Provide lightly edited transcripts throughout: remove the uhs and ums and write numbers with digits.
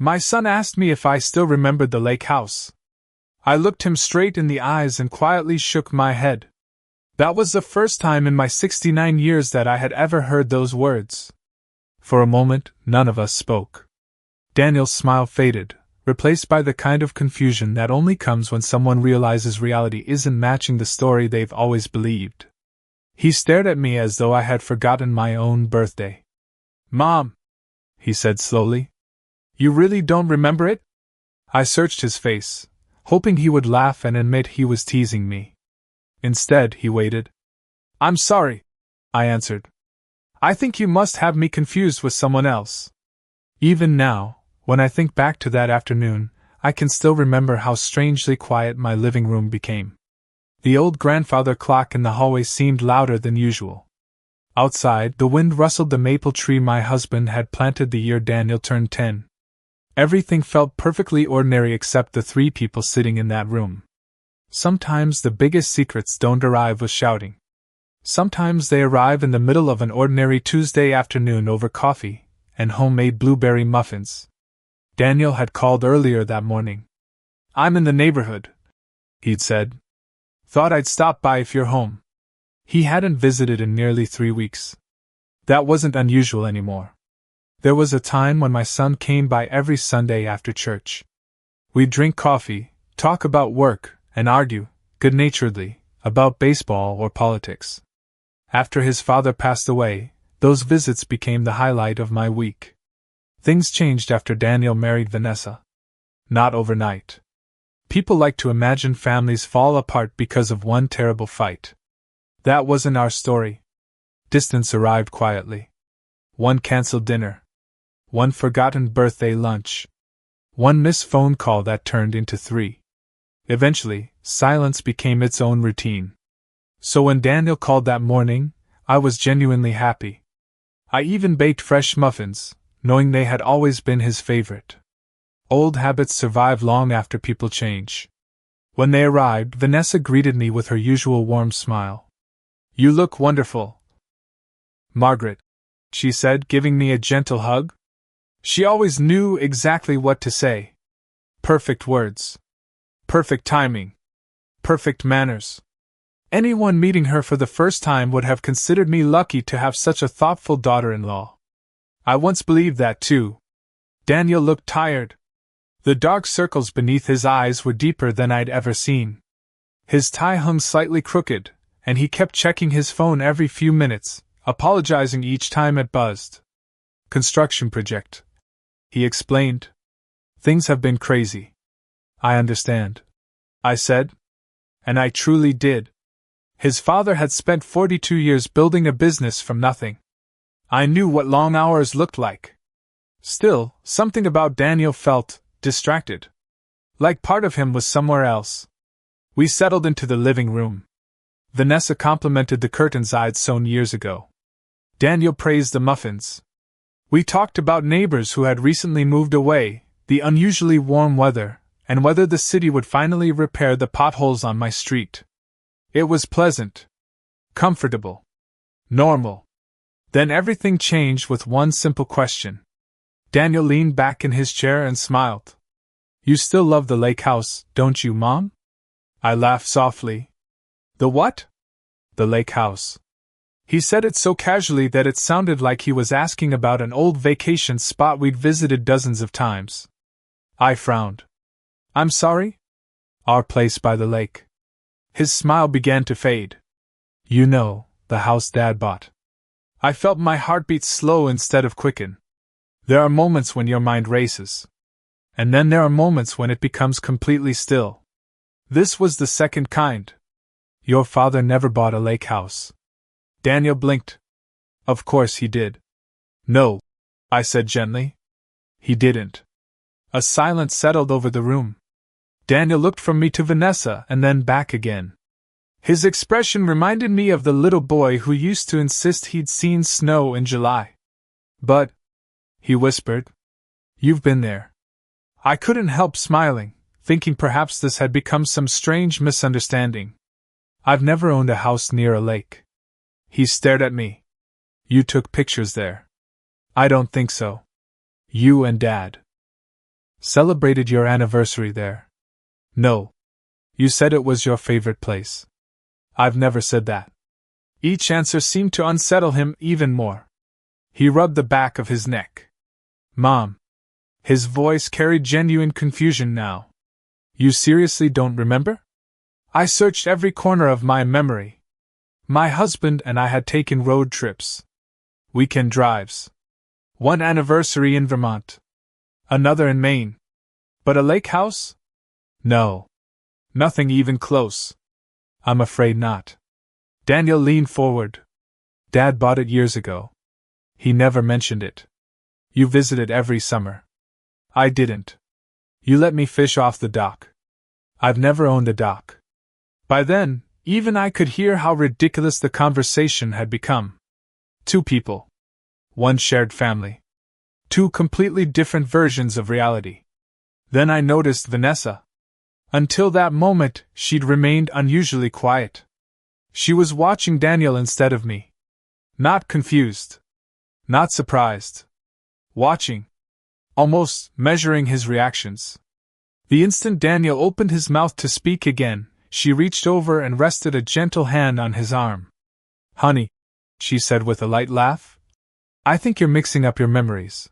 My son asked me if I still remembered the lake house. I looked him straight in the eyes and quietly shook my head. That was the first time in my 69 years that I had ever heard those words. For a moment, none of us spoke. Daniel's smile faded, replaced by the kind of confusion that only comes when someone realizes reality isn't matching the story they've always believed. He stared at me as though I had forgotten my own birthday. "Mom," he said slowly, "you really don't remember it?" I searched his face, hoping he would laugh and admit he was teasing me. Instead, he waited. "I'm sorry," I answered. "I think you must have me confused with someone else." Even now, when I think back to that afternoon, I can still remember how strangely quiet my living room became. The old grandfather clock in the hallway seemed louder than usual. Outside, the wind rustled the maple tree my husband had planted the year Daniel turned 10. Everything felt perfectly ordinary except the three people sitting in that room. Sometimes the biggest secrets don't arrive with shouting. Sometimes they arrive in the middle of an ordinary Tuesday afternoon over coffee and homemade blueberry muffins. Daniel had called earlier that morning. "I'm in the neighborhood," he'd said. "Thought I'd stop by if you're home." He hadn't visited in nearly 3 weeks. That wasn't unusual anymore. There was a time when my son came by every Sunday after church. We'd drink coffee, talk about work, and argue, good-naturedly, about baseball or politics. After his father passed away, those visits became the highlight of my week. Things changed after Daniel married Vanessa. Not overnight. People like to imagine families fall apart because of one terrible fight. That wasn't our story. Distance arrived quietly. One canceled dinner. One forgotten birthday lunch. One missed phone call that turned into 3. Eventually, silence became its own routine. So when Daniel called that morning, I was genuinely happy. I even baked fresh muffins, knowing they had always been his favorite. Old habits survive long after people change. When they arrived, Vanessa greeted me with her usual warm smile. "You look wonderful, Margaret," she said, giving me a gentle hug. She always knew exactly what to say. Perfect words. Perfect timing. Perfect manners. Anyone meeting her for the first time would have considered me lucky to have such a thoughtful daughter-in-law. I once believed that too. Daniel looked tired. The dark circles beneath his eyes were deeper than I'd ever seen. His tie hung slightly crooked, and he kept checking his phone every few minutes, apologizing each time it buzzed. "Construction project," he explained. "Things have been crazy." "I understand," I said. And I truly did. His father had spent 42 years building a business from nothing. I knew what long hours looked like. Still, something about Daniel felt distracted. Like part of him was somewhere else. We settled into the living room. Vanessa complimented the curtains I'd sewn years ago. Daniel praised the muffins. We talked about neighbors who had recently moved away, the unusually warm weather, and whether the city would finally repair the potholes on my street. It was pleasant. Comfortable. Normal. Then everything changed with one simple question. Daniel leaned back in his chair and smiled. "You still love the lake house, don't you, Mom?" I laughed softly. "The what?" "The lake house." He said it so casually that it sounded like he was asking about an old vacation spot we'd visited dozens of times. I frowned. "I'm sorry?" "Our place by the lake." His smile began to fade. "You know, the house Dad bought." I felt my heartbeat slow instead of quicken. There are moments when your mind races. And then there are moments when it becomes completely still. This was the second kind. "Your father never bought a lake house." Daniel blinked. "Of course he did." "No," I said gently. "He didn't." A silence settled over the room. Daniel looked from me to Vanessa and then back again. His expression reminded me of the little boy who used to insist he'd seen snow in July. "But," he whispered, "you've been there." I couldn't help smiling, thinking perhaps this had become some strange misunderstanding. "I've never owned a house near a lake." He stared at me. "You took pictures there." "I don't think so." "You and Dad." Celebrated your anniversary there. No. You said it was your favorite place. I've never said that. Each answer seemed to unsettle him even more. He rubbed the back of his neck. Mom. His voice carried genuine confusion now. You seriously don't remember? I searched every corner of my memory. My husband and I had taken road trips. Weekend drives. One anniversary in Vermont. Another in Maine. But a lake house? No. Nothing even close. I'm afraid not. Daniel leaned forward. Dad bought it years ago. He never mentioned it. You visited every summer. I didn't. You let me fish off the dock. I've never owned a dock. By then, even I could hear how ridiculous the conversation had become. Two people. One shared family. Two completely different versions of reality. Then I noticed Vanessa. Until that moment, she'd remained unusually quiet. She was watching Daniel instead of me. Not confused. Not surprised. Watching. Almost measuring his reactions. The instant Daniel opened his mouth to speak again, she reached over and rested a gentle hand on his arm. Honey, she said with a light laugh, I think you're mixing up your memories.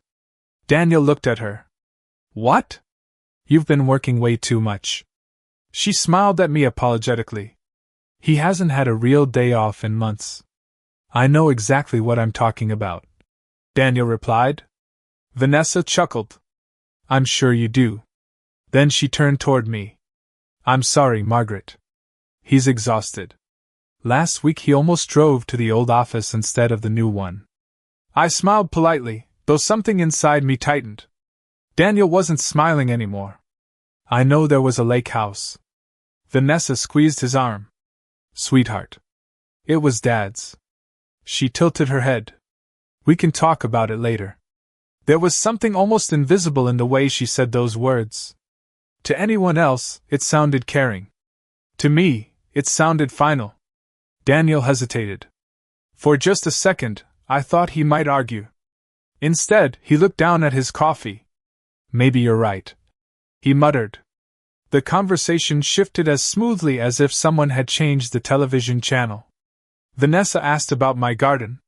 Daniel looked at her. What? You've been working way too much. She smiled at me apologetically. He hasn't had a real day off in months. I know exactly what I'm talking about, Daniel replied. Vanessa chuckled. I'm sure you do. Then she turned toward me. I'm sorry, Margaret. He's exhausted. Last week he almost drove to the old office instead of the new one. I smiled politely, though something inside me tightened. Daniel wasn't smiling anymore. I know there was a lake house. Vanessa squeezed his arm. Sweetheart. It was Dad's. She tilted her head. We can talk about it later. There was something almost invisible in the way she said those words. To anyone else, it sounded caring. To me, it sounded final. Daniel hesitated. For just a second, I thought he might argue. Instead, he looked down at his coffee. Maybe you're right, he muttered. The conversation shifted as smoothly as if someone had changed the television channel. Vanessa asked about my garden.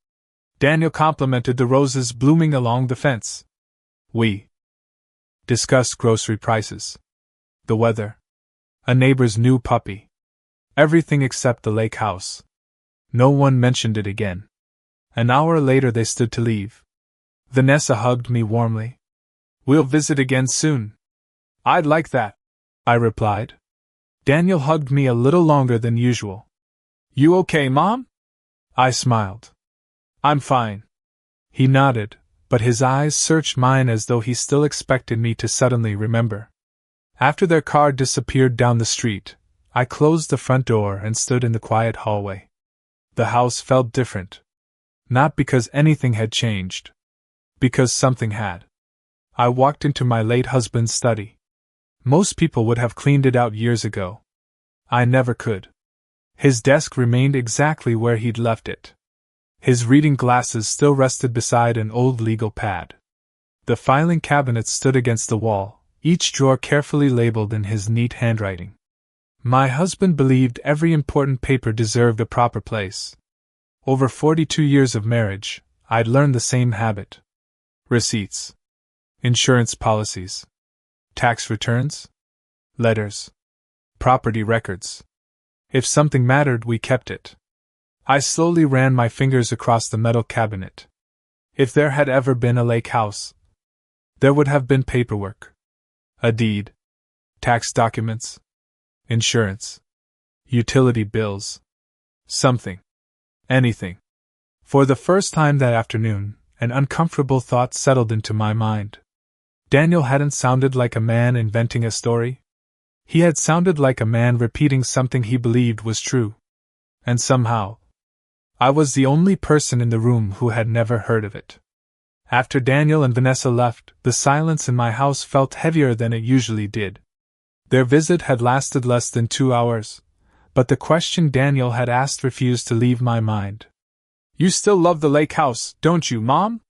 Daniel complimented the roses blooming along the fence. We discussed grocery prices, the weather, a neighbor's new puppy. Everything except the lake house. No one mentioned it again. An hour later they stood to leave. Vanessa hugged me warmly. We'll visit again soon. I'd like that, I replied. Daniel hugged me a little longer than usual. You okay, Mom? I smiled. I'm fine. He nodded, but his eyes searched mine as though he still expected me to suddenly remember. After their car disappeared down the street, I closed the front door and stood in the quiet hallway. The house felt different. Not because anything had changed. Because something had. I walked into my late husband's study. Most people would have cleaned it out years ago. I never could. His desk remained exactly where he'd left it. His reading glasses still rested beside an old legal pad. The filing cabinet stood against the wall, each drawer carefully labeled in his neat handwriting. My husband believed every important paper deserved a proper place. Over 42 years of marriage, I'd learned the same habit. Receipts. Insurance policies. Tax returns. Letters. Property records. If something mattered, we kept it. I slowly ran my fingers across the metal cabinet. If there had ever been a lake house, there would have been paperwork. A deed. Tax documents. Insurance. Utility bills. Something. Anything. For the first time that afternoon, an uncomfortable thought settled into my mind. Daniel hadn't sounded like a man inventing a story. He had sounded like a man repeating something he believed was true. And somehow, I was the only person in the room who had never heard of it. After Daniel and Vanessa left, the silence in my house felt heavier than it usually did. Their visit had lasted less than 2 hours, but the question Daniel had asked refused to leave my mind. You still love the lake house, don't you, Mom?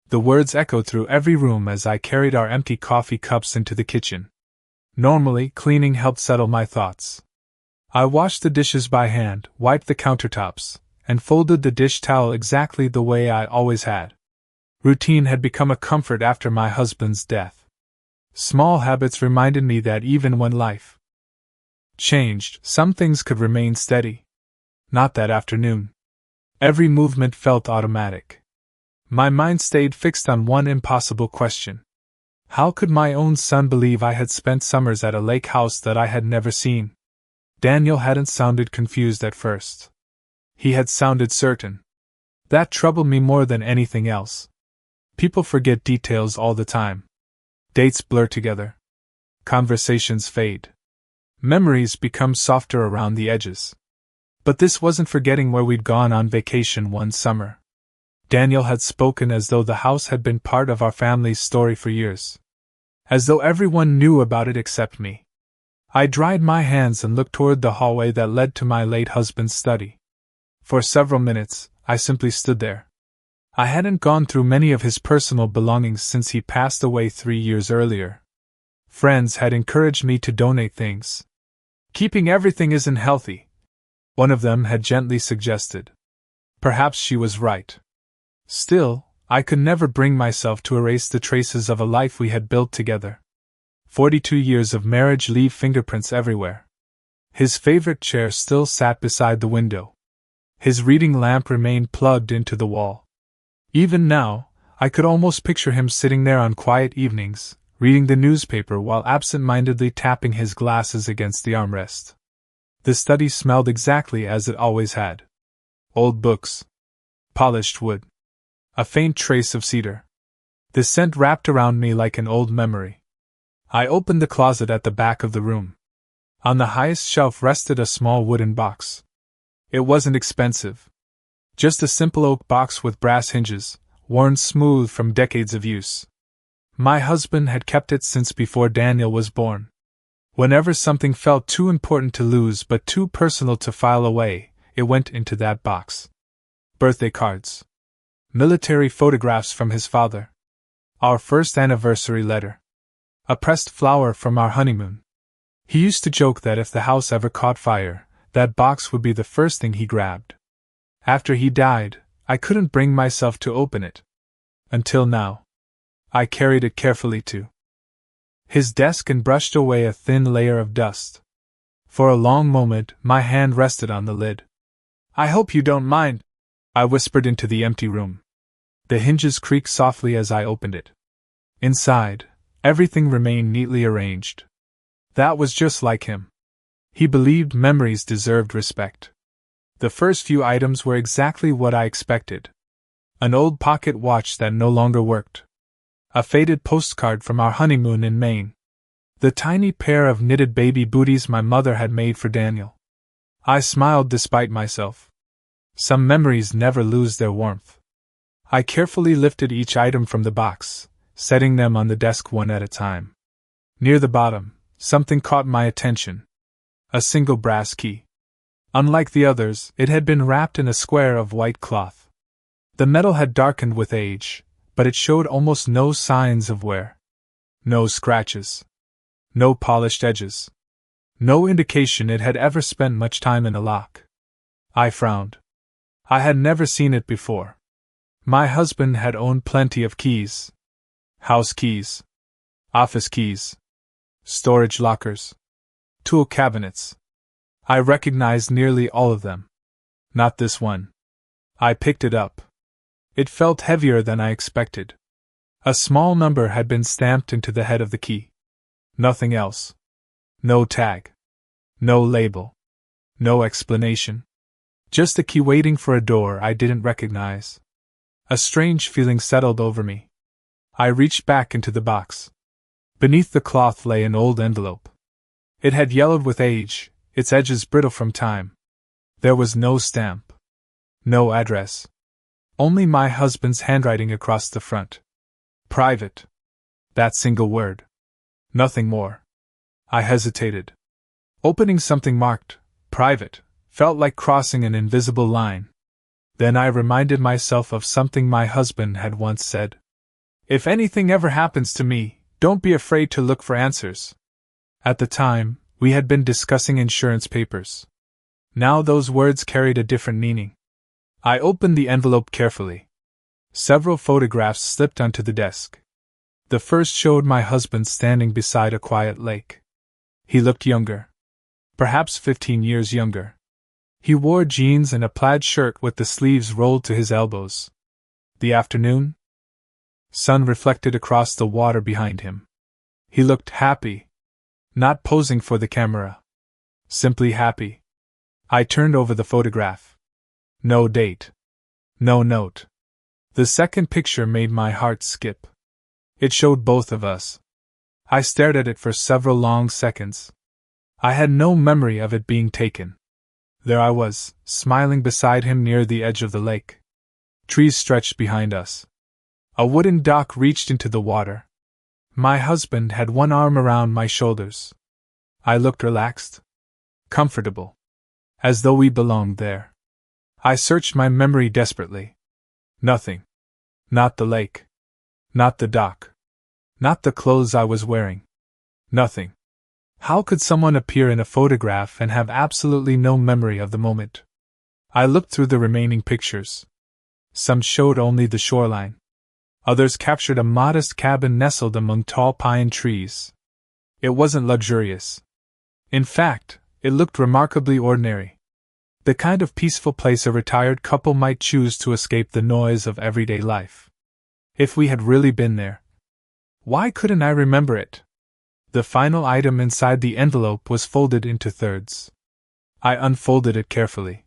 The words echoed through every room as I carried our empty coffee cups into the kitchen. Normally, cleaning helped settle my thoughts. I washed the dishes by hand, wiped the countertops, and folded the dish towel exactly the way I always had. Routine had become a comfort after my husband's death. Small habits reminded me that even when life changed, some things could remain steady. Not that afternoon. Every movement felt automatic. My mind stayed fixed on one impossible question. How could my own son believe I had spent summers at a lake house that I had never seen? Daniel hadn't sounded confused at first. He had sounded certain. That troubled me more than anything else. People forget details all the time. Dates blur together. Conversations fade. Memories become softer around the edges. But this wasn't forgetting where we'd gone on vacation one summer. Daniel had spoken as though the house had been part of our family's story for years. As though everyone knew about it except me. I dried my hands and looked toward the hallway that led to my late husband's study. For several minutes, I simply stood there. I hadn't gone through many of his personal belongings since he passed away 3 years earlier. Friends had encouraged me to donate things. Keeping everything isn't healthy, one of them had gently suggested. Perhaps she was right. Still, I could never bring myself to erase the traces of a life we had built together. 42 years of marriage leave fingerprints everywhere. His favorite chair still sat beside the window. His reading lamp remained plugged into the wall. Even now, I could almost picture him sitting there on quiet evenings, reading the newspaper while absent-mindedly tapping his glasses against the armrest. The study smelled exactly as it always had. Old books. Polished wood. A faint trace of cedar. The scent wrapped around me like an old memory. I opened the closet at the back of the room. On the highest shelf rested a small wooden box. It wasn't expensive. Just a simple oak box with brass hinges, worn smooth from decades of use. My husband had kept it since before Daniel was born. Whenever something felt too important to lose but too personal to file away, it went into that box. Birthday cards. Military photographs from his father. Our first anniversary letter. A pressed flower from our honeymoon. He used to joke that if the house ever caught fire, that box would be the first thing he grabbed. After he died, I couldn't bring myself to open it. Until now. I carried it carefully to his desk and brushed away a thin layer of dust. For a long moment, my hand rested on the lid. "I hope you don't mind," I whispered into the empty room. The hinges creaked softly as I opened it. Inside, everything remained neatly arranged. That was just like him. He believed memories deserved respect. The first few items were exactly what I expected. An old pocket watch that no longer worked. A faded postcard from our honeymoon in Maine. The tiny pair of knitted baby booties my mother had made for Daniel. I smiled despite myself. Some memories never lose their warmth. I carefully lifted each item from the box, setting them on the desk one at a time. Near the bottom, something caught my attention. A single brass key. Unlike the others, it had been wrapped in a square of white cloth. The metal had darkened with age, but it showed almost no signs of wear. No scratches. No polished edges. No indication it had ever spent much time in a lock. I frowned. I had never seen it before. My husband had owned plenty of keys. House keys. Office keys. Storage lockers. Tool cabinets. I recognized nearly all of them. Not this one. I picked it up. It felt heavier than I expected. A small number had been stamped into the head of the key. Nothing else. No tag. No label. No explanation. Just a key waiting for a door I didn't recognize. A strange feeling settled over me. I reached back into the box. Beneath the cloth lay an old envelope. It had yellowed with age, its edges brittle from time. There was no stamp. No address. Only my husband's handwriting across the front. Private. That single word. Nothing more. I hesitated. Opening something marked private felt like crossing an invisible line. Then I reminded myself of something my husband had once said. If anything ever happens to me, don't be afraid to look for answers. At the time, we had been discussing insurance papers. Now those words carried a different meaning. I opened the envelope carefully. Several photographs slipped onto the desk. The first showed my husband standing beside a quiet lake. He looked younger. Perhaps 15 years younger. He wore jeans and a plaid shirt with the sleeves rolled to his elbows. The afternoon sun reflected across the water behind him. He looked happy. Not posing for the camera. Simply happy. I turned over the photograph. No date. No note. The second picture made my heart skip. It showed both of us. I stared at it for several long seconds. I had no memory of it being taken. There I was, smiling beside him near the edge of the lake. Trees stretched behind us. A wooden dock reached into the water. My husband had one arm around my shoulders. I looked relaxed. Comfortable. As though we belonged there. I searched my memory desperately. Nothing. Not the lake. Not the dock. Not the clothes I was wearing. Nothing. How could someone appear in a photograph and have absolutely no memory of the moment? I looked through the remaining pictures. Some showed only the shoreline. Others captured a modest cabin nestled among tall pine trees. It wasn't luxurious. In fact, it looked remarkably ordinary. The kind of peaceful place a retired couple might choose to escape the noise of everyday life. If we had really been there. Why couldn't I remember it? The final item inside the envelope was folded into thirds. I unfolded it carefully.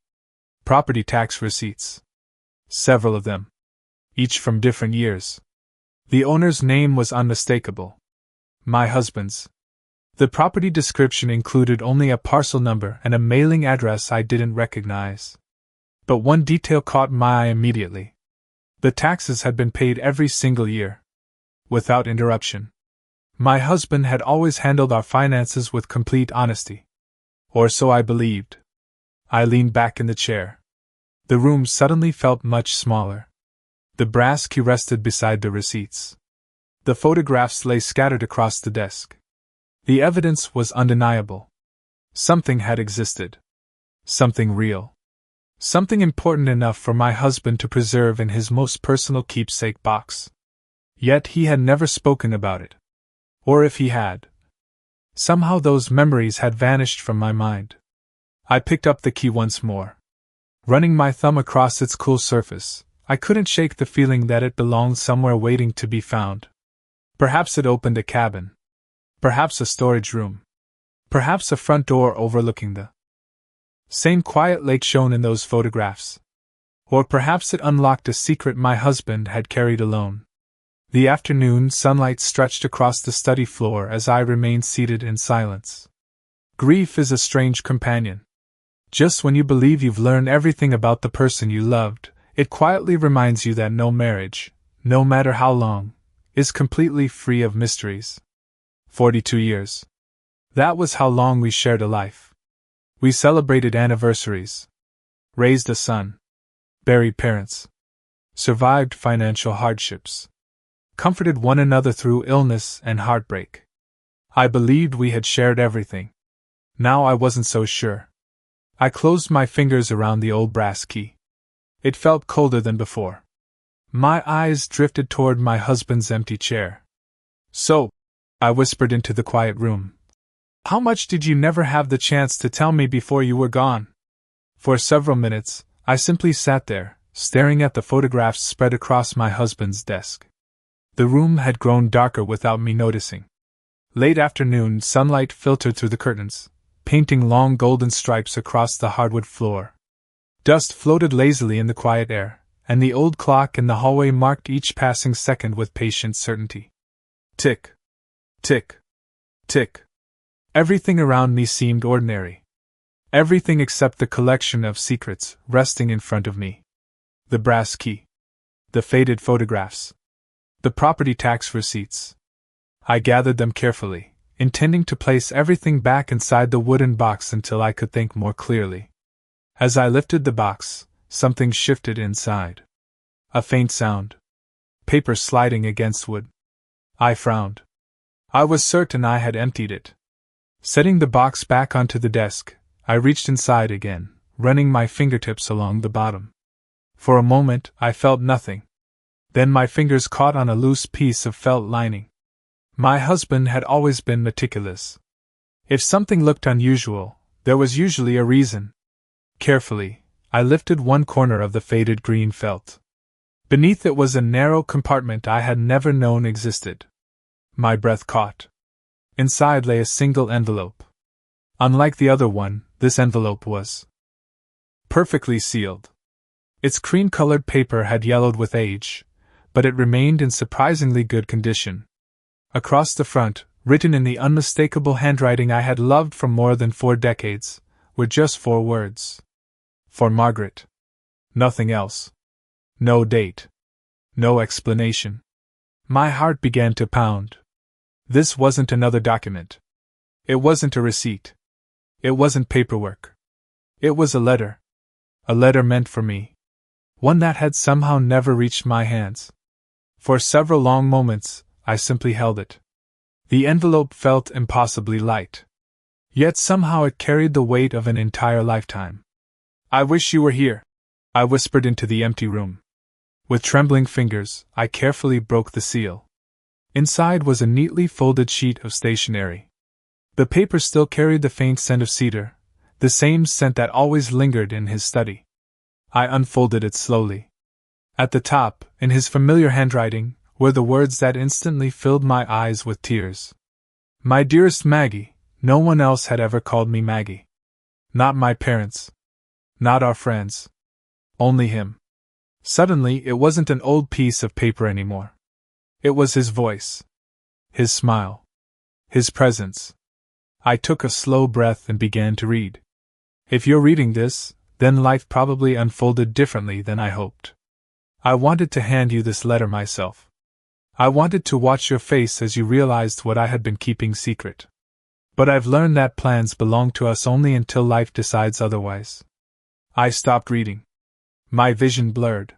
Property tax receipts. Several of them. Each from different years. The owner's name was unmistakable. My husband's. The property description included only a parcel number and a mailing address I didn't recognize. But one detail caught my eye immediately. The taxes had been paid every single year. Without interruption. My husband had always handled our finances with complete honesty. Or so I believed. I leaned back in the chair. The room suddenly felt much smaller. The brass key rested beside the receipts. The photographs lay scattered across the desk. The evidence was undeniable. Something had existed. Something real. Something important enough for my husband to preserve in his most personal keepsake box. Yet he had never spoken about it. Or if he had, somehow those memories had vanished from my mind. I picked up the key once more. Running my thumb across its cool surface, I couldn't shake the feeling that it belonged somewhere waiting to be found. Perhaps it opened a cabin. Perhaps a storage room. Perhaps a front door overlooking the same quiet lake shown in those photographs. Or perhaps it unlocked a secret my husband had carried alone. The afternoon sunlight stretched across the study floor as I remained seated in silence. Grief is a strange companion. Just when you believe you've learned everything about the person you loved, it quietly reminds you that no marriage, no matter how long, is completely free of mysteries. 42 years. That was how long we shared a life. We celebrated anniversaries. Raised a son. Buried parents. Survived financial hardships. Comforted one another through illness and heartbreak. I believed we had shared everything. Now I wasn't so sure. I closed my fingers around the old brass key. It felt colder than before. My eyes drifted toward my husband's empty chair. "So," I whispered into the quiet room, "how much did you never have the chance to tell me before you were gone?" For several minutes, I simply sat there, staring at the photographs spread across my husband's desk. The room had grown darker without me noticing. Late afternoon sunlight filtered through the curtains, painting long golden stripes across the hardwood floor. Dust floated lazily in the quiet air, and the old clock in the hallway marked each passing second with patient certainty. Tick. Tick. Tick. Everything around me seemed ordinary. Everything except the collection of secrets resting in front of me. The brass key. The faded photographs. The property tax receipts. I gathered them carefully, intending to place everything back inside the wooden box until I could think more clearly. As I lifted the box, something shifted inside. A faint sound. paper sliding against wood. I frowned. I was certain I had emptied it. Setting the box back onto the desk, I reached inside again, running my fingertips along the bottom. For a moment, I felt nothing. Then my fingers caught on a loose piece of felt lining. My husband had always been meticulous. If something looked unusual, there was usually a reason. Carefully, I lifted one corner of the faded green felt. Beneath it was a narrow compartment I had never known existed. My breath caught. Inside lay a single envelope. Unlike the other one, this envelope was perfectly sealed. Its cream-colored paper had yellowed with age, but it remained in surprisingly good condition. Across the front, written in the unmistakable handwriting I had loved for more than 4 decades, were just 4 words. For Margaret. Nothing else. No date. No explanation. My heart began to pound. This wasn't another document. It wasn't a receipt. It wasn't paperwork. It was a letter. A letter meant for me. One that had somehow never reached my hands. For several long moments, I simply held it. The envelope felt impossibly light. Yet somehow it carried the weight of an entire lifetime. "I wish you were here," I whispered into the empty room. With trembling fingers, I carefully broke the seal. Inside was a neatly folded sheet of stationery. The paper still carried the faint scent of cedar, the same scent that always lingered in his study. I unfolded it slowly. At the top, in his familiar handwriting, were the words that instantly filled my eyes with tears. "My dearest Maggie," no one else had ever called me Maggie. Not my parents. Not our friends. Only him. Suddenly, it wasn't an old piece of paper anymore. It was his voice. His smile. His presence. I took a slow breath and began to read. "If you're reading this, then life probably unfolded differently than I hoped. I wanted to hand you this letter myself. I wanted to watch your face as you realized what I had been keeping secret. But I've learned that plans belong to us only until life decides otherwise." I stopped reading. My vision blurred.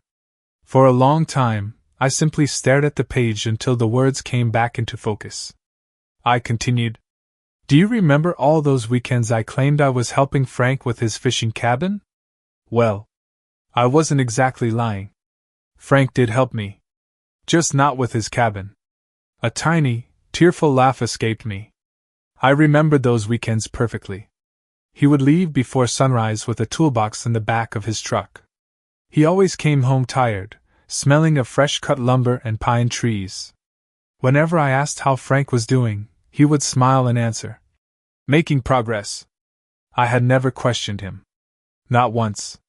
For a long time, I simply stared at the page until the words came back into focus. I continued. "Do you remember all those weekends I claimed I was helping Frank with his fishing cabin? Well, I wasn't exactly lying. Frank did help me. Just not with his cabin." A tiny, tearful laugh escaped me. I remembered those weekends perfectly. He would leave before sunrise with a toolbox in the back of his truck. He always came home tired, smelling of fresh-cut lumber and pine trees. Whenever I asked how Frank was doing, he would smile and answer, "Making progress." I had never questioned him. Not once.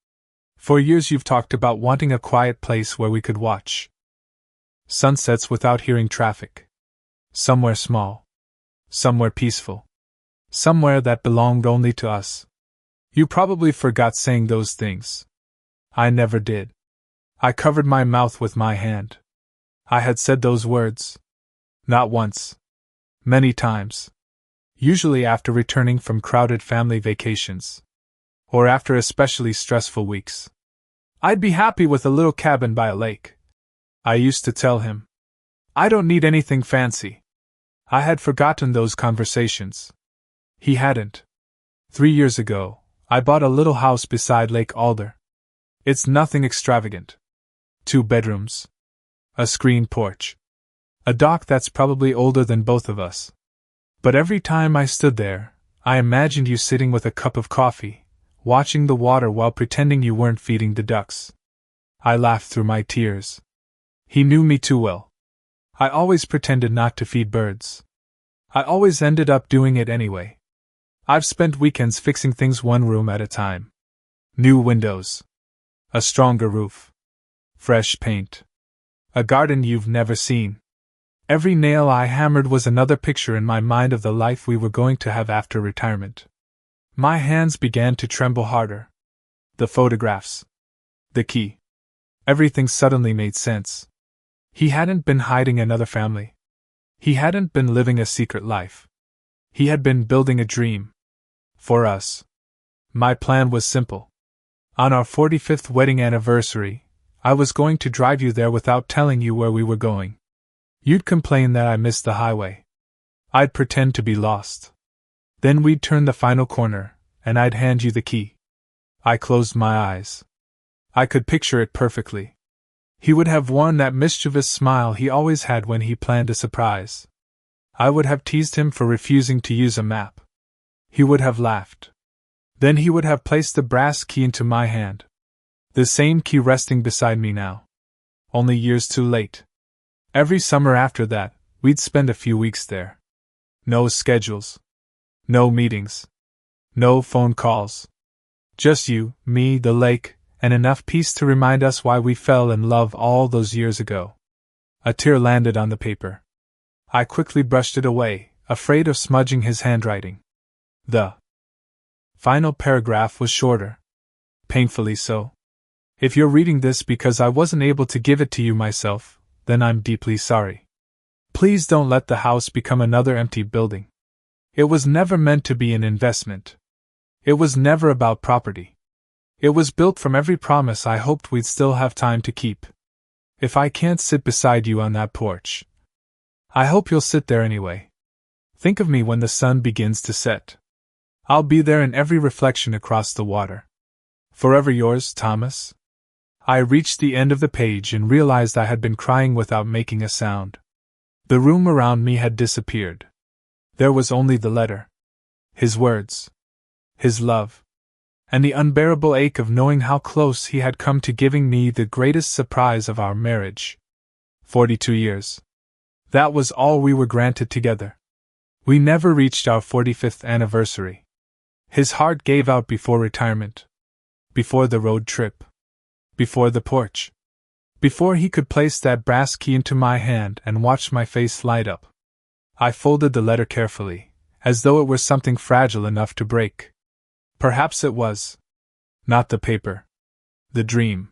"For years you've talked about wanting a quiet place where we could watch sunsets without hearing traffic. Somewhere small. Somewhere peaceful. Somewhere that belonged only to us. You probably forgot saying those things." I never did. I covered my mouth with my hand. I had said those words. Not once. Many times. Usually after returning from crowded family vacations. Or after especially stressful weeks. "I'd be happy with a little cabin by a lake," I used to tell him. "I don't need anything fancy." I had forgotten those conversations. He hadn't. 3 years ago, I bought a little house beside Lake Alder. It's nothing extravagant. 2 bedrooms. A screened porch. A dock that's probably older than both of us. But every time I stood there, I imagined you sitting with a cup of coffee, watching the water while pretending you weren't feeding the ducks. I laughed through my tears. He knew me too well. I always pretended not to feed birds. I always ended up doing it anyway. I've spent weekends fixing things one room at a time. New windows. A stronger roof. Fresh paint. A garden you've never seen. Every nail I hammered was another picture in my mind of the life we were going to have after retirement. My hands began to tremble harder. The photographs. The key. Everything suddenly made sense. He hadn't been hiding another family. He hadn't been living a secret life. He had been building a dream. For us. My plan was simple. On our 45th wedding anniversary, I was going to drive you there without telling you where we were going. You'd complain that I missed the highway. I'd pretend to be lost. Then we'd turn the final corner, and I'd hand you the key. I closed my eyes. I could picture it perfectly. He would have worn that mischievous smile he always had when he planned a surprise. I would have teased him for refusing to use a map. He would have laughed. Then he would have placed the brass key into my hand. The same key resting beside me now. Only years too late. Every summer after that, we'd spend a few weeks there. No schedules. No meetings. No phone calls. Just you, me, the lake, and enough peace to remind us why we fell in love all those years ago. A tear landed on the paper. I quickly brushed it away, afraid of smudging his handwriting. The final paragraph was shorter. Painfully so. If you're reading this because I wasn't able to give it to you myself, then I'm deeply sorry. Please don't let the house become another empty building. It was never meant to be an investment. It was never about property. It was built from every promise I hoped we'd still have time to keep. If I can't sit beside you on that porch, I hope you'll sit there anyway. Think of me when the sun begins to set. I'll be there in every reflection across the water. Forever yours, Thomas. I reached the end of the page and realized I had been crying without making a sound. The room around me had disappeared. There was only the letter. His words. His love. And the unbearable ache of knowing how close he had come to giving me the greatest surprise of our marriage. 42 years. That was all we were granted together. We never reached our 45th anniversary. His heart gave out before retirement. Before the road trip. Before the porch. Before he could place that brass key into my hand and watch my face light up. I folded the letter carefully, as though it were something fragile enough to break. Perhaps it was. Not the paper. The dream.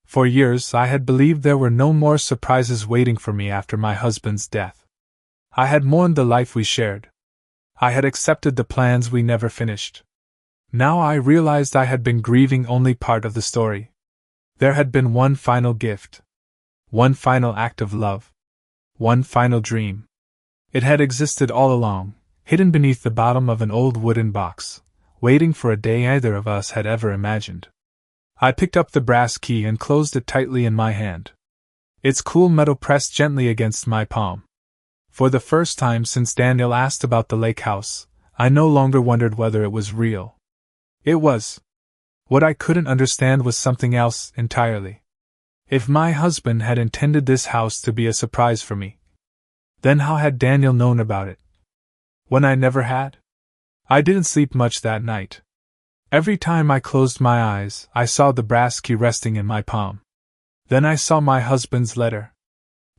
For years I had believed there were no more surprises waiting for me after my husband's death. I had mourned the life we shared. I had accepted the plans we never finished. Now I realized I had been grieving only part of the story. There had been one final gift. One final act of love. One final dream. It had existed all along, hidden beneath the bottom of an old wooden box, waiting for a day either of us had ever imagined. I picked up the brass key and closed it tightly in my hand. Its cool metal pressed gently against my palm. For the first time since Daniel asked about the lake house, I no longer wondered whether it was real. It was. What I couldn't understand was something else entirely. If my husband had intended this house to be a surprise for me, then how had Daniel known about it? When I never had? I didn't sleep much that night. Every time I closed my eyes, I saw the brass key resting in my palm. Then I saw my husband's letter.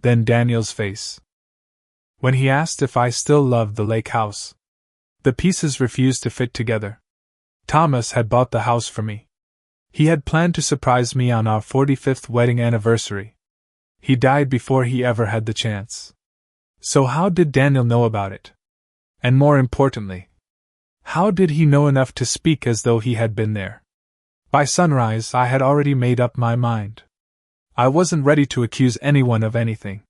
Then Daniel's face. When he asked if I still loved the lake house, the pieces refused to fit together. Thomas had bought the house for me. He had planned to surprise me on our 45th wedding anniversary. He died before he ever had the chance. So how did Daniel know about it? And more importantly, how did he know enough to speak as though he had been there? By sunrise, I had already made up my mind. I wasn't ready to accuse anyone of anything.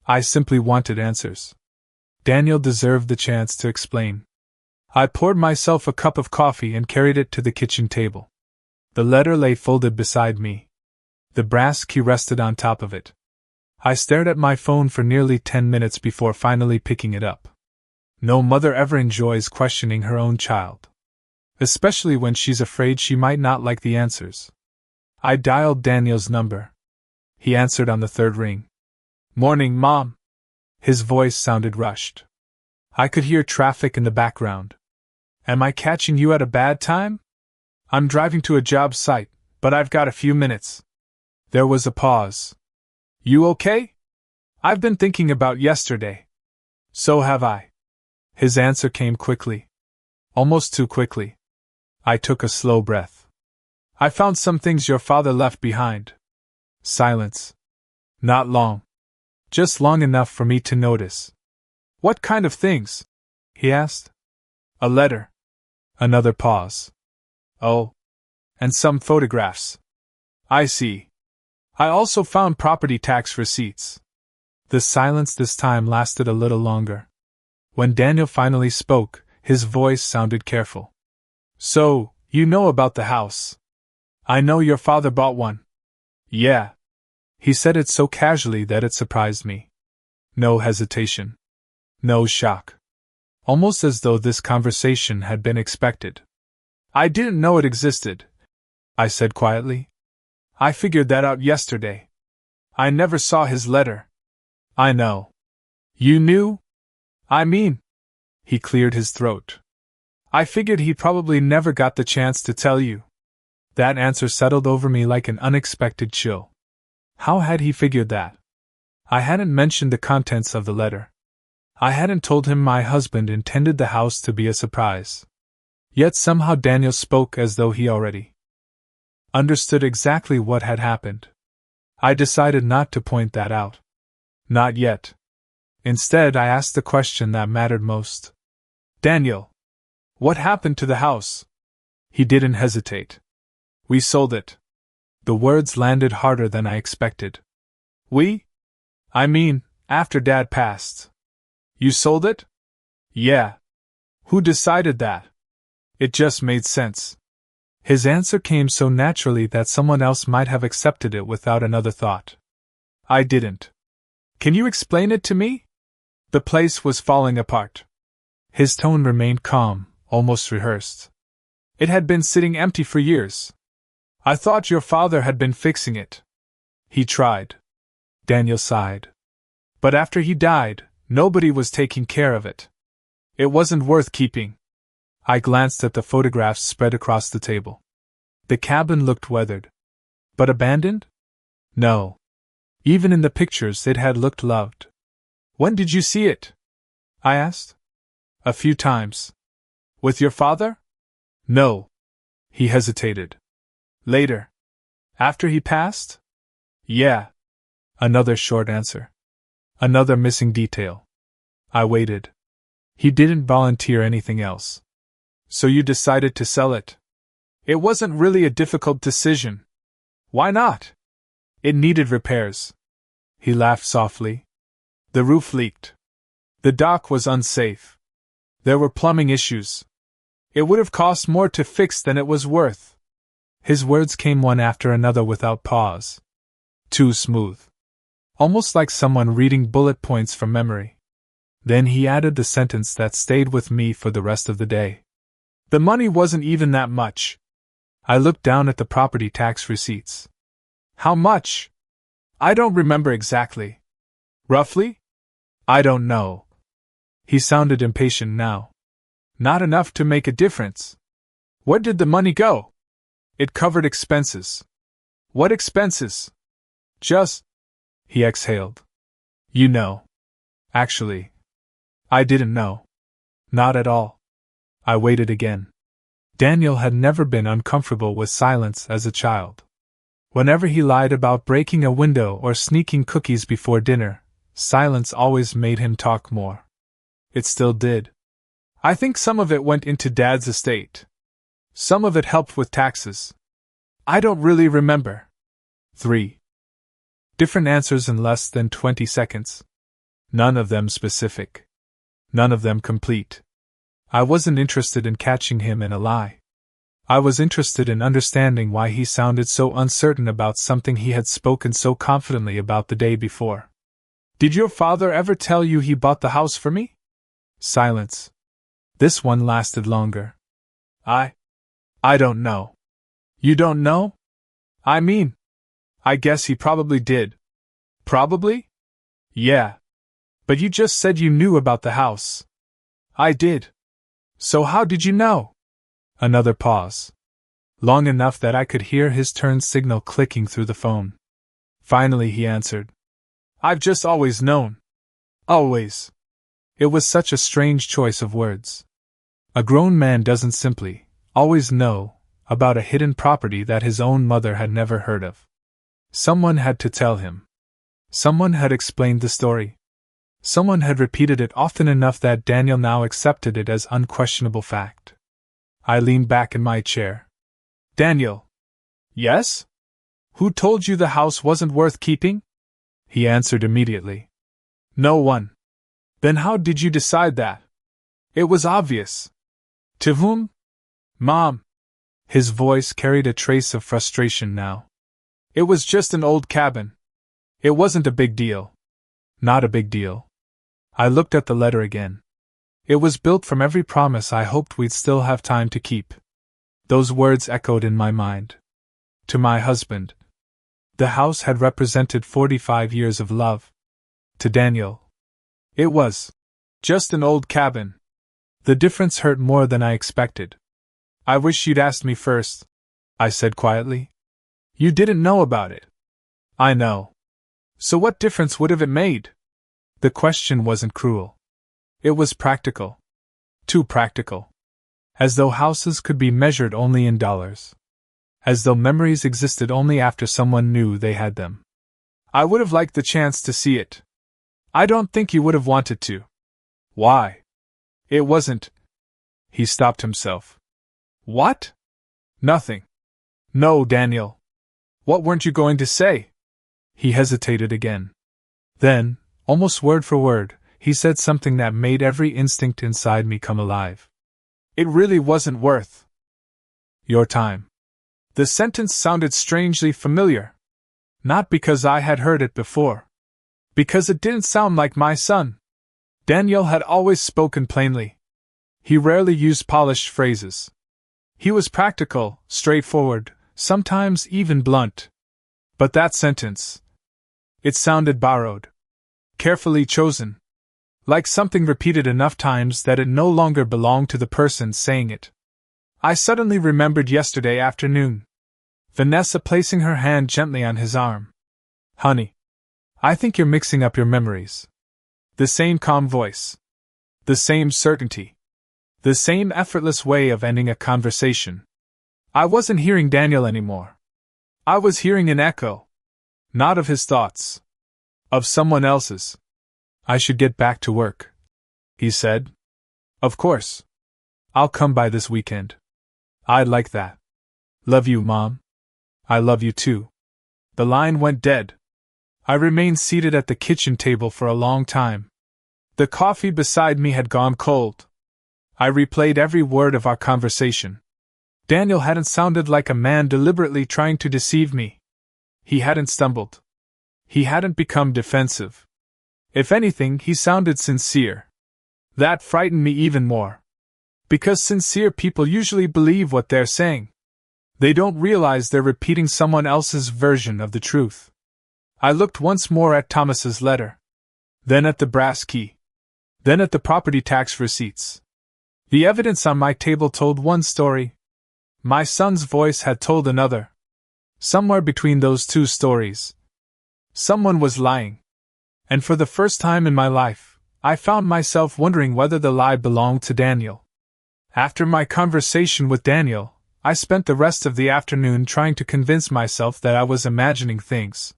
I simply wanted answers. Daniel deserved the chance to explain. I poured myself a cup of coffee and carried it to the kitchen table. The letter lay folded beside me. The brass key rested on top of it. I stared at my phone for nearly 10 minutes before finally picking it up. No mother ever enjoys questioning her own child. Especially when she's afraid she might not like the answers. I dialed Daniel's number. He answered on the third ring. "Morning, Mom." His voice sounded rushed. I could hear traffic in the background. "Am I catching you at a bad time?" "I'm driving to a job site, but I've got a few minutes." There was a pause. "You okay?" "I've been thinking about yesterday." "So have I." His answer came quickly. Almost too quickly. I took a slow breath. "I found some things your father left behind." Silence. Not long. Just long enough for me to notice. "What kind of things?" he asked. "A letter." Another pause. "Oh. And some photographs." "I see." I also found property tax receipts. The silence this time lasted a little longer. When Daniel finally spoke, his voice sounded careful. So, you know about the house. I know your father bought one. Yeah. He said it so casually that it surprised me. No hesitation. No shock. Almost as though this conversation had been expected. I didn't know it existed, I said quietly. I figured that out yesterday. I never saw his letter. I know. You knew? I mean, he cleared his throat. I figured he probably never got the chance to tell you. That answer settled over me like an unexpected chill. How had he figured that? I hadn't mentioned the contents of the letter. I hadn't told him my husband intended the house to be a surprise. Yet somehow Daniel spoke as though he already understood exactly what had happened. I decided not to point that out. Not yet. Instead, I asked the question that mattered most. Daniel, what happened to the house? He didn't hesitate. We sold it. The words landed harder than I expected. We? I mean, after Dad passed. You sold it? Yeah. Who decided that? It just made sense. His answer came so naturally that someone else might have accepted it without another thought. I didn't. Can you explain it to me? The place was falling apart. His tone remained calm, almost rehearsed. It had been sitting empty for years. I thought your father had been fixing it. He tried. Daniel sighed. But after he died, nobody was taking care of it. It wasn't worth keeping. I glanced at the photographs spread across the table. The cabin looked weathered. But abandoned? No. Even in the pictures it had looked loved. When did you see it? I asked. A few times. With your father? No. He hesitated. Later. After he passed? Yeah. Another short answer. Another missing detail. I waited. He didn't volunteer anything else. So you decided to sell it? It wasn't really a difficult decision. Why not? It needed repairs. He laughed softly. The roof leaked. The dock was unsafe. There were plumbing issues. It would have cost more to fix than it was worth. His words came one after another without pause. Too smooth. Almost like someone reading bullet points from memory. Then he added the sentence that stayed with me for the rest of the day. The money wasn't even that much. I looked down at the property tax receipts. How much? I don't remember exactly. Roughly? I don't know. He sounded impatient now. Not enough to make a difference. Where did the money go? It covered expenses. What expenses? Just. He exhaled. You know. Actually. I didn't know. Not at all. I waited again. Daniel had never been uncomfortable with silence as a child. Whenever he lied about breaking a window or sneaking cookies before dinner, silence always made him talk more. It still did. I think some of it went into Dad's estate. Some of it helped with taxes. I don't really remember. 3 different answers in less than 20 seconds. None of them specific. None of them complete. I wasn't interested in catching him in a lie. I was interested in understanding why he sounded so uncertain about something he had spoken so confidently about the day before. Did your father ever tell you he bought the house for me? Silence. This one lasted longer. I don't know. You don't know? I mean, I guess he probably did. Probably? Yeah. But you just said you knew about the house. I did. So how did you know? Another pause. Long enough that I could hear his turn signal clicking through the phone. Finally he answered. I've just always known. Always. It was such a strange choice of words. A grown man doesn't simply always know about a hidden property that his own mother had never heard of. Someone had to tell him. Someone had explained the story. Someone had repeated it often enough that Daniel now accepted it as unquestionable fact. I leaned back in my chair. Daniel. Yes? Who told you the house wasn't worth keeping? He answered immediately. No one. Then how did you decide that? It was obvious. To whom? Mom. His voice carried a trace of frustration now. It was just an old cabin. It wasn't a big deal. Not a big deal. I looked at the letter again. It was built from every promise I hoped we'd still have time to keep. Those words echoed in my mind. To my husband. The house had represented 45 years of love. To Daniel. It was just an old cabin. The difference hurt more than I expected. I wish you'd asked me first, I said quietly. You didn't know about it. I know. So what difference would have it made? The question wasn't cruel. It was practical. Too practical. As though houses could be measured only in dollars. As though memories existed only after someone knew they had them. I would have liked the chance to see it. I don't think you would have wanted to. Why? It wasn't. He stopped himself. What? Nothing. No, Daniel. What weren't you going to say? He hesitated again. Then, almost word for word, he said something that made every instinct inside me come alive. It really wasn't worth your time. The sentence sounded strangely familiar. Not because I had heard it before. Because it didn't sound like my son. Daniel had always spoken plainly. He rarely used polished phrases. He was practical, straightforward, sometimes even blunt. But that sentence, it sounded borrowed. Carefully chosen. Like something repeated enough times that it no longer belonged to the person saying it. I suddenly remembered yesterday afternoon. Vanessa placing her hand gently on his arm. Honey, I think you're mixing up your memories. The same calm voice. The same certainty. The same effortless way of ending a conversation. I wasn't hearing Daniel anymore. I was hearing an echo. Not of his thoughts. Of someone else's. I should get back to work, he said. Of course. I'll come by this weekend. I'd like that. Love you, Mom. I love you too. The line went dead. I remained seated at the kitchen table for a long time. The coffee beside me had gone cold. I replayed every word of our conversation. Daniel hadn't sounded like a man deliberately trying to deceive me. He hadn't stumbled. He hadn't become defensive. If anything, he sounded sincere. That frightened me even more. Because sincere people usually believe what they're saying. They don't realize they're repeating someone else's version of the truth. I looked once more at Thomas's letter. Then at the brass key. Then at the property tax receipts. The evidence on my table told one story. My son's voice had told another. Somewhere between those two stories, someone was lying. And for the first time in my life, I found myself wondering whether the lie belonged to Daniel. After my conversation with Daniel, I spent the rest of the afternoon trying to convince myself that I was imagining things.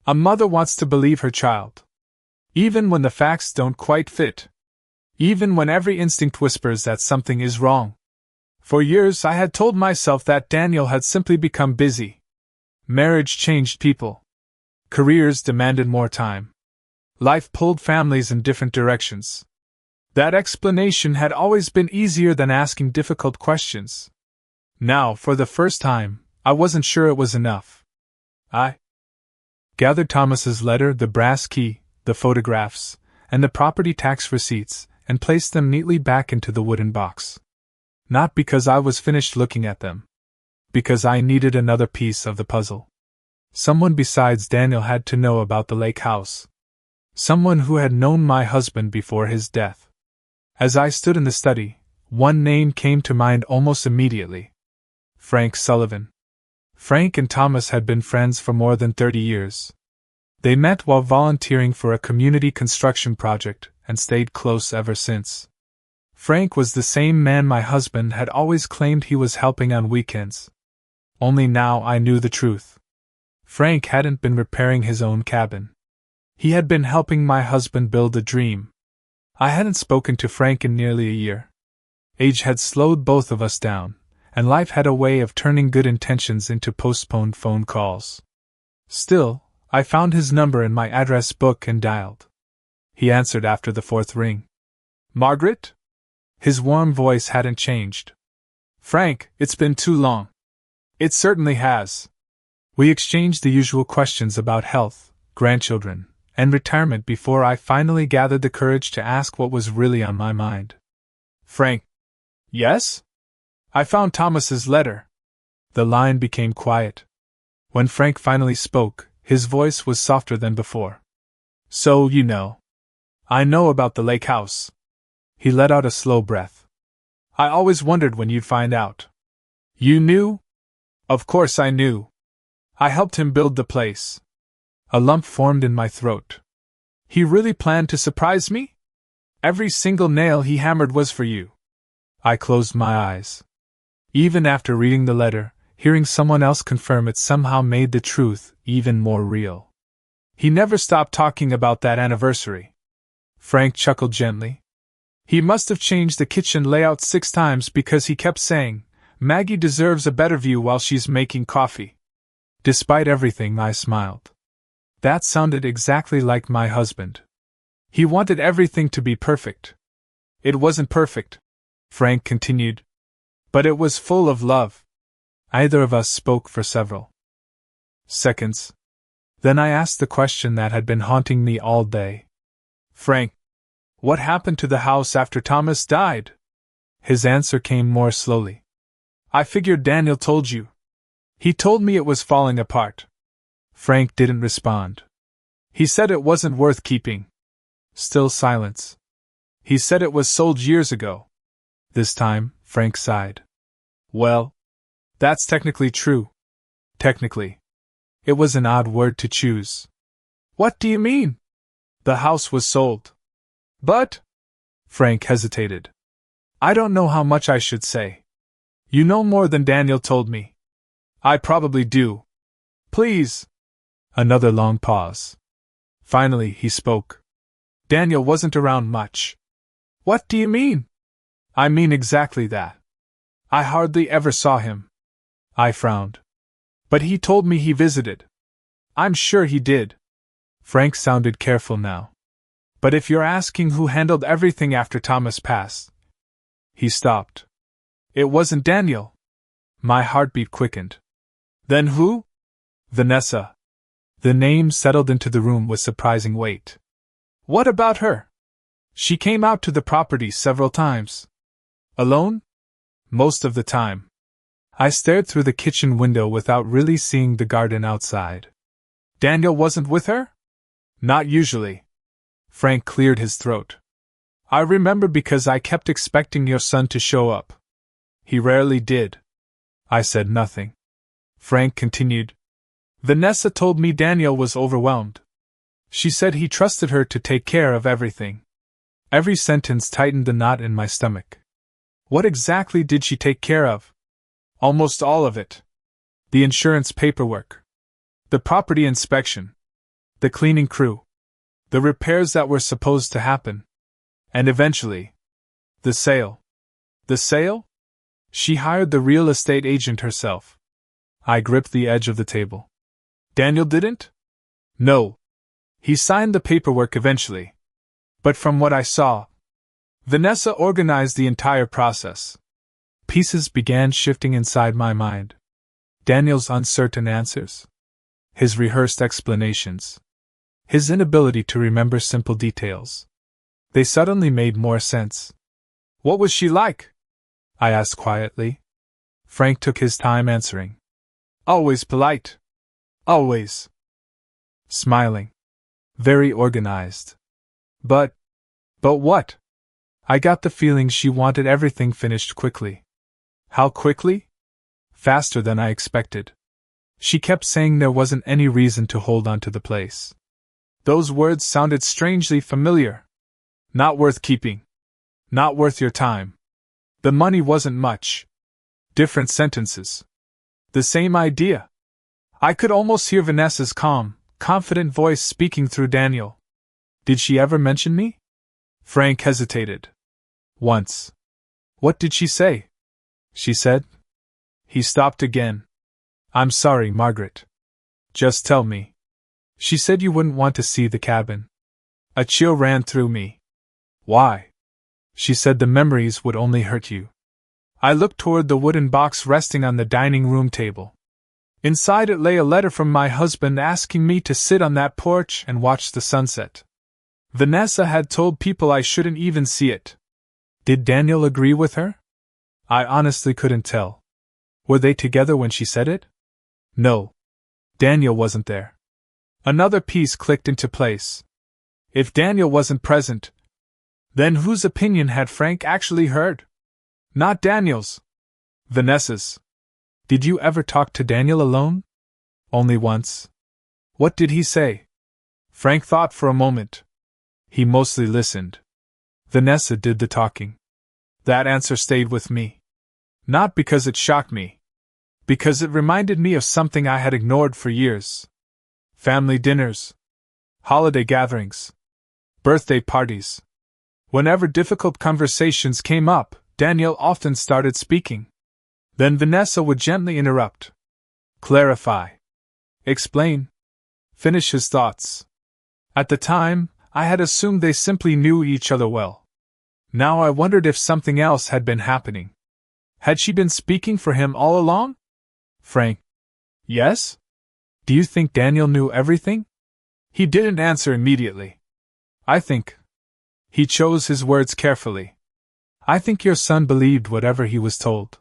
A mother wants to believe her child. Even when the facts don't quite fit. Even when every instinct whispers that something is wrong. For years I had told myself that Daniel had simply become busy. Marriage changed people. Careers demanded more time. Life pulled families in different directions. That explanation had always been easier than asking difficult questions. Now, for the first time, I wasn't sure it was enough. I gathered Thomas's letter, the brass key, the photographs, and the property tax receipts, and placed them neatly back into the wooden box. Not because I was finished looking at them. Because I needed another piece of the puzzle. Someone besides Daniel had to know about the lake house. Someone who had known my husband before his death. As I stood in the study, one name came to mind almost immediately. Frank Sullivan. Frank and Thomas had been friends for more than 30 years. They met while volunteering for a community construction project and stayed close ever since. Frank was the same man my husband had always claimed he was helping on weekends. Only now I knew the truth. Frank hadn't been repairing his own cabin. He had been helping my husband build a dream. I hadn't spoken to Frank in nearly a year. Age had slowed both of us down, and life had a way of turning good intentions into postponed phone calls. Still, I found his number in my address book and dialed. He answered after the fourth ring. Margaret? His warm voice hadn't changed. Frank, it's been too long. It certainly has. We exchanged the usual questions about health, grandchildren, and retirement before I finally gathered the courage to ask what was really on my mind. Frank. Yes? I found Thomas's letter. The line became quiet. When Frank finally spoke, his voice was softer than before. So, you know. I know about the lake house. He let out a slow breath. I always wondered when you'd find out. You knew? Of course I knew. I helped him build the place. A lump formed in my throat. He really planned to surprise me? Every single nail he hammered was for you. I closed my eyes. Even after reading the letter, hearing someone else confirm it somehow made the truth even more real. He never stopped talking about that anniversary. Frank chuckled gently. He must have changed the kitchen layout 6 times because he kept saying, Maggie deserves a better view while she's making coffee. Despite everything, I smiled. That sounded exactly like my husband. He wanted everything to be perfect. It wasn't perfect, Frank continued. But it was full of love. Either of us spoke for several seconds. Then I asked the question that had been haunting me all day. Frank, what happened to the house after Thomas died? His answer came more slowly. I figured Daniel told you. He told me it was falling apart. Frank didn't respond. He said it wasn't worth keeping. Still silence. He said it was sold years ago. This time, Frank sighed. Well, that's technically true. Technically. It was an odd word to choose. What do you mean? The house was sold. But? Frank hesitated. I don't know how much I should say. You know more than Daniel told me. I probably do. Please. Another long pause. Finally, he spoke. Daniel wasn't around much. What do you mean? I mean exactly that. I hardly ever saw him. I frowned. But he told me he visited. I'm sure he did. Frank sounded careful now. But if you're asking who handled everything after Thomas passed. He stopped. It wasn't Daniel. My heartbeat quickened. Then who? Vanessa. The name settled into the room with surprising weight. What about her? She came out to the property several times. Alone? Most of the time. I stared through the kitchen window without really seeing the garden outside. Daniel wasn't with her? Not usually. Frank cleared his throat. I remember because I kept expecting your son to show up. He rarely did. I said nothing. Frank continued. Vanessa told me Daniel was overwhelmed. She said he trusted her to take care of everything. Every sentence tightened the knot in my stomach. What exactly did she take care of? Almost all of it. The insurance paperwork. The property inspection. The cleaning crew. The repairs that were supposed to happen. And eventually, the sale. The sale? She hired the real estate agent herself. I gripped the edge of the table. Daniel didn't? No. He signed the paperwork eventually. But from what I saw, Vanessa organized the entire process. Pieces began shifting inside my mind. Daniel's uncertain answers. His rehearsed explanations. His inability to remember simple details. They suddenly made more sense. What was she like? I asked quietly. Frank took his time answering. Always polite. Always. Smiling. Very organized. But what? I got the feeling she wanted everything finished quickly. How quickly? Faster than I expected. She kept saying there wasn't any reason to hold on to the place. Those words sounded strangely familiar. Not worth keeping. Not worth your time. The money wasn't much. Different sentences. The same idea. I could almost hear Vanessa's calm, confident voice speaking through Daniel. Did she ever mention me? Frank hesitated. Once. What did she say? She said. He stopped again. I'm sorry, Margaret. Just tell me. She said you wouldn't want to see the cabin. A chill ran through me. Why? She said the memories would only hurt you. I looked toward the wooden box resting on the dining room table. Inside it lay a letter from my husband asking me to sit on that porch and watch the sunset. Vanessa had told people I shouldn't even see it. Did Daniel agree with her? I honestly couldn't tell. Were they together when she said it? No. Daniel wasn't there. Another piece clicked into place. If Daniel wasn't present, then whose opinion had Frank actually heard? Not Daniel's. Vanessa's. Did you ever talk to Daniel alone? Only once. What did he say? Frank thought for a moment. He mostly listened. Vanessa did the talking. That answer stayed with me. Not because it shocked me. Because it reminded me of something I had ignored for years. Family dinners. Holiday gatherings. Birthday parties. Whenever difficult conversations came up, Daniel often started speaking. Then Vanessa would gently interrupt. Clarify. Explain. Finish his thoughts. At the time, I had assumed they simply knew each other well. Now I wondered if something else had been happening. Had she been speaking for him all along? Frank. Yes? Do you think Daniel knew everything? He didn't answer immediately. I think. He chose his words carefully. I think your son believed whatever he was told.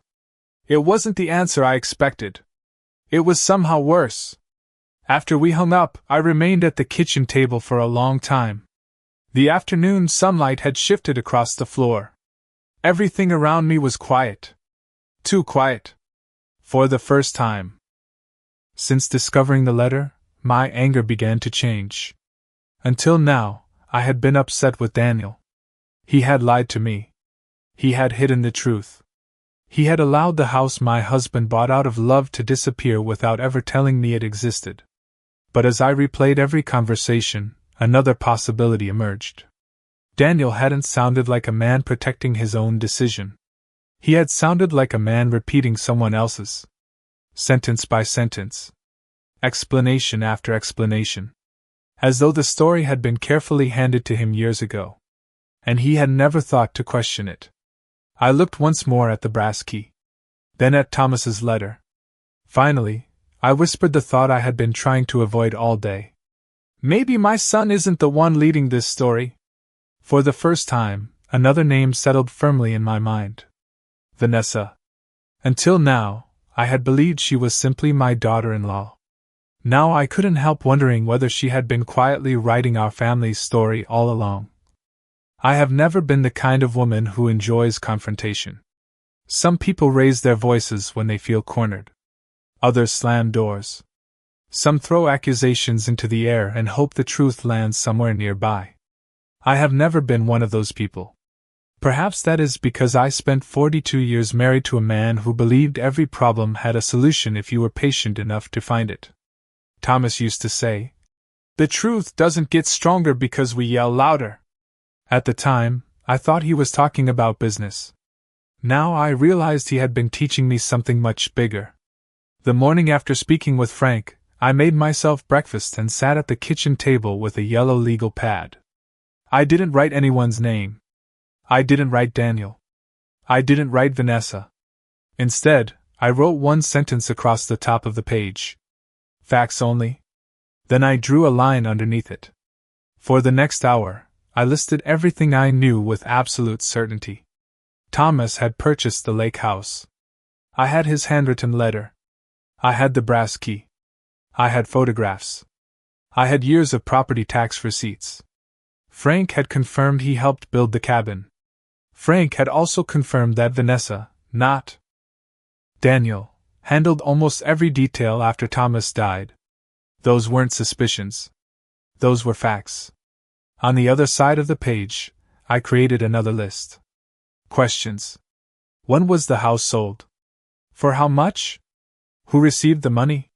It wasn't the answer I expected. It was somehow worse. After we hung up, I remained at the kitchen table for a long time. The afternoon sunlight had shifted across the floor. Everything around me was quiet. Too quiet. For the first time. Since discovering the letter, my anger began to change. Until now, I had been upset with Daniel. He had lied to me. He had hidden the truth. He had allowed the house my husband bought out of love to disappear without ever telling me it existed. But as I replayed every conversation, another possibility emerged. Daniel hadn't sounded like a man protecting his own decision. He had sounded like a man repeating someone else's. Sentence by sentence. Explanation after explanation. As though the story had been carefully handed to him years ago. And he had never thought to question it. I looked once more at the brass key. Then at Thomas's letter. Finally, I whispered the thought I had been trying to avoid all day. Maybe my son isn't the one leading this story. For the first time, another name settled firmly in my mind. Vanessa. Until now, I had believed she was simply my daughter-in-law. Now I couldn't help wondering whether she had been quietly writing our family's story all along. I have never been the kind of woman who enjoys confrontation. Some people raise their voices when they feel cornered. Others slam doors. Some throw accusations into the air and hope the truth lands somewhere nearby. I have never been one of those people. Perhaps that is because I spent 42 years married to a man who believed every problem had a solution if you were patient enough to find it. Thomas used to say, "The truth doesn't get stronger because we yell louder." At the time, I thought he was talking about business. Now I realized he had been teaching me something much bigger. The morning after speaking with Frank, I made myself breakfast and sat at the kitchen table with a yellow legal pad. I didn't write anyone's name. I didn't write Daniel. I didn't write Vanessa. Instead, I wrote one sentence across the top of the page. Facts only. Then I drew a line underneath it. For the next hour, I listed everything I knew with absolute certainty. Thomas had purchased the lake house. I had his handwritten letter. I had the brass key. I had photographs. I had years of property tax receipts. Frank had confirmed he helped build the cabin. Frank had also confirmed that Vanessa, not Daniel, handled almost every detail after Thomas died. Those weren't suspicions. Those were facts. On the other side of the page, I created another list. Questions. When was the house sold? For how much? Who received the money?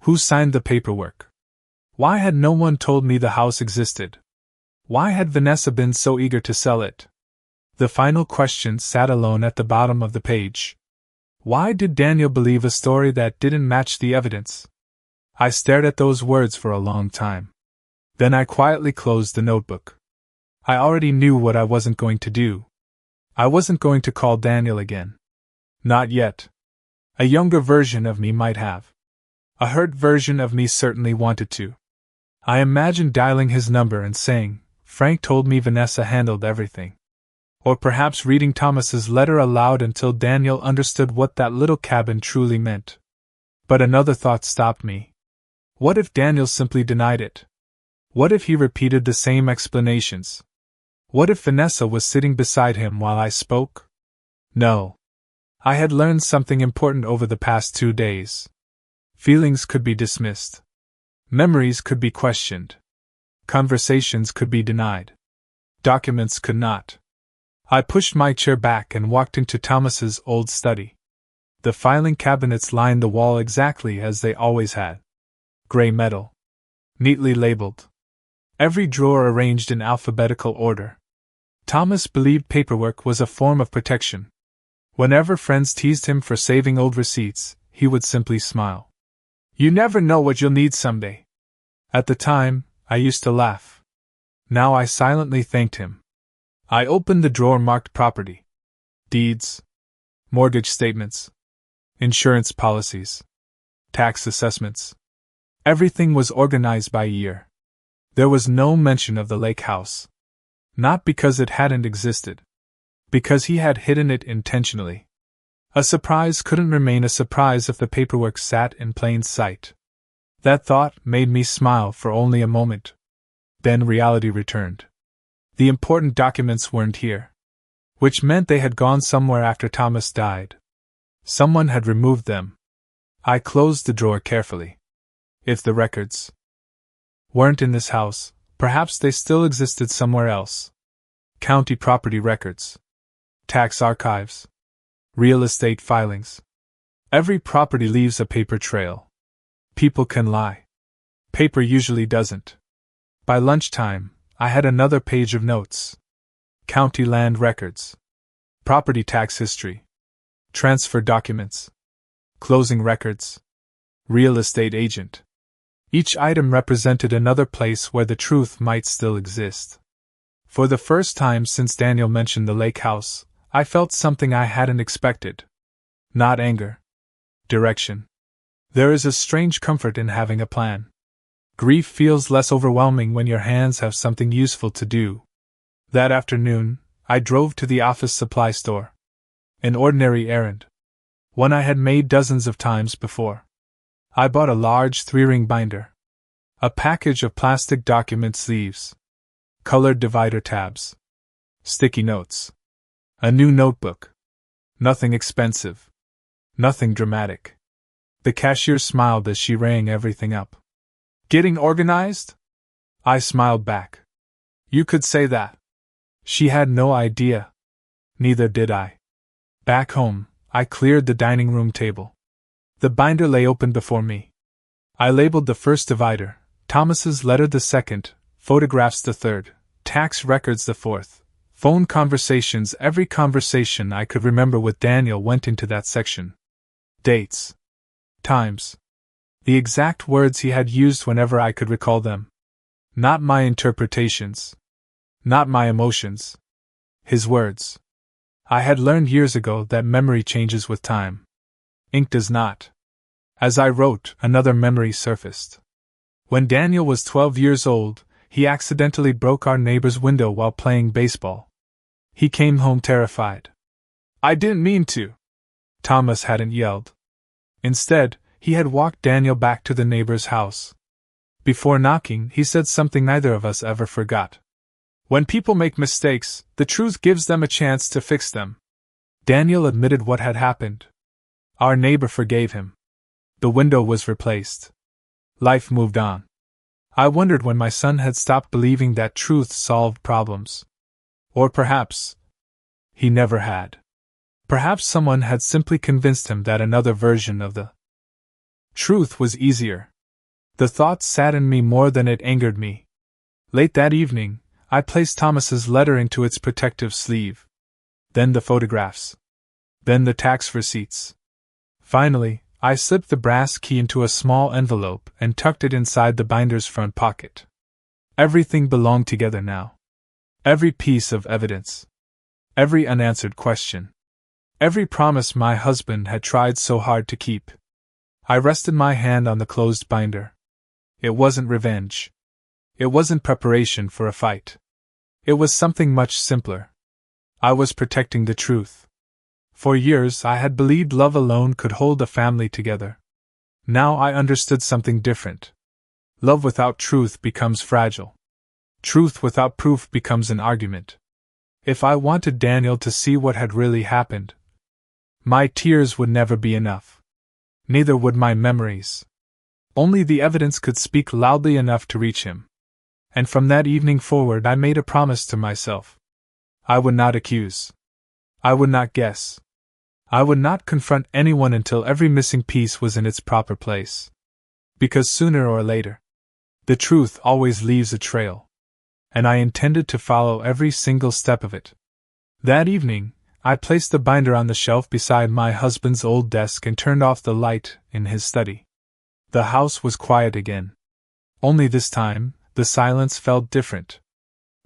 Who signed the paperwork? Why had no one told me the house existed? Why had Vanessa been so eager to sell it? The final question sat alone at the bottom of the page. Why did Daniel believe a story that didn't match the evidence? I stared at those words for a long time. Then I quietly closed the notebook. I already knew what I wasn't going to do. I wasn't going to call Daniel again. Not yet. A younger version of me might have. A hurt version of me certainly wanted to. I imagined dialing his number and saying, "Frank told me Vanessa handled everything." Or perhaps reading Thomas's letter aloud until Daniel understood what that little cabin truly meant. But another thought stopped me. What if Daniel simply denied it? What if he repeated the same explanations? What if Vanessa was sitting beside him while I spoke? No. I had learned something important over the past 2 days. Feelings could be dismissed. Memories could be questioned. Conversations could be denied. Documents could not. I pushed my chair back and walked into Thomas's old study. The filing cabinets lined the wall exactly as they always had. Gray metal. Neatly labeled. Every drawer arranged in alphabetical order. Thomas believed paperwork was a form of protection. Whenever friends teased him for saving old receipts, he would simply smile. "You never know what you'll need someday." At the time, I used to laugh. Now I silently thanked him. I opened the drawer marked property. Deeds. Mortgage statements. Insurance policies. Tax assessments. Everything was organized by year. There was no mention of the lake house. Not because it hadn't existed. Because he had hidden it intentionally. A surprise couldn't remain a surprise if the paperwork sat in plain sight. That thought made me smile for only a moment. Then reality returned. The important documents weren't here. Which meant they had gone somewhere after Thomas died. Someone had removed them. I closed the drawer carefully. If the records weren't in this house, perhaps they still existed somewhere else. County property records. Tax archives. Real estate filings. Every property leaves a paper trail. People can lie. Paper usually doesn't. By lunchtime, I had another page of notes. County land records. Property tax history. Transfer documents. Closing records. Real estate agent. Each item represented another place where the truth might still exist. For the first time since Daniel mentioned the lake house, I felt something I hadn't expected. Not anger. Direction. There is a strange comfort in having a plan. Grief feels less overwhelming when your hands have something useful to do. That afternoon, I drove to the office supply store. An ordinary errand. One I had made dozens of times before. I bought a large 3-ring binder. A package of plastic document sleeves. Colored divider tabs. Sticky notes. A new notebook. Nothing expensive. Nothing dramatic. The cashier smiled as she rang everything up. "Getting organized?" I smiled back. "You could say that." She had no idea. Neither did I. Back home, I cleared the dining room table. The binder lay open before me. I labeled the first divider, Thomas's letter the second, photographs the third, tax records the fourth, phone conversations. Every conversation I could remember with Daniel went into that section. Dates. Times. The exact words he had used whenever I could recall them. Not my interpretations. Not my emotions. His words. I had learned years ago that memory changes with time. Ink does not. As I wrote, another memory surfaced. When Daniel was 12 years old, he accidentally broke our neighbor's window while playing baseball. He came home terrified. "I didn't mean to." Thomas hadn't yelled. Instead, he had walked Daniel back to the neighbor's house. Before knocking, he said something neither of us ever forgot. "When people make mistakes, the truth gives them a chance to fix them." Daniel admitted what had happened. Our neighbor forgave him. The window was replaced. Life moved on. I wondered when my son had stopped believing that truth solved problems. Or perhaps he never had. Perhaps someone had simply convinced him that another version of the truth was easier. The thought saddened me more than it angered me. Late that evening, I placed Thomas's letter into its protective sleeve. Then the photographs. Then the tax receipts. Finally, I slipped the brass key into a small envelope and tucked it inside the binder's front pocket. Everything belonged together now. Every piece of evidence. Every unanswered question. Every promise my husband had tried so hard to keep. I rested my hand on the closed binder. It wasn't revenge. It wasn't preparation for a fight. It was something much simpler. I was protecting the truth. For years I had believed love alone could hold a family together. Now I understood something different. Love without truth becomes fragile. Truth without proof becomes an argument. If I wanted Daniel to see what had really happened, my tears would never be enough. Neither would my memories. Only the evidence could speak loudly enough to reach him. And from that evening forward I made a promise to myself. I would not accuse. I would not guess. I would not confront anyone until every missing piece was in its proper place. Because sooner or later, the truth always leaves a trail. And I intended to follow every single step of it. That evening, I placed the binder on the shelf beside my husband's old desk and turned off the light in his study. The house was quiet again. Only this time, the silence felt different.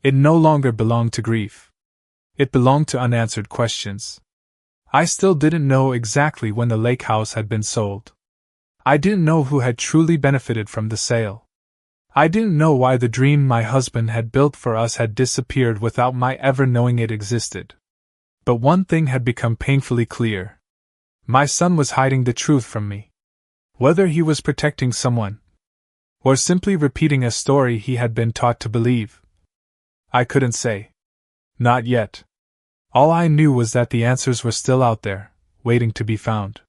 It no longer belonged to grief. It belonged to unanswered questions. I still didn't know exactly when the lake house had been sold. I didn't know who had truly benefited from the sale. I didn't know why the dream my husband had built for us had disappeared without my ever knowing it existed. But one thing had become painfully clear. My son was hiding the truth from me. Whether he was protecting someone, or simply repeating a story he had been taught to believe, I couldn't say. Not yet. All I knew was that the answers were still out there, waiting to be found.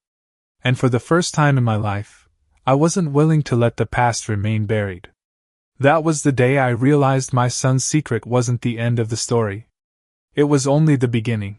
And for the first time in my life, I wasn't willing to let the past remain buried. That was the day I realized my son's secret wasn't the end of the story. It was only the beginning.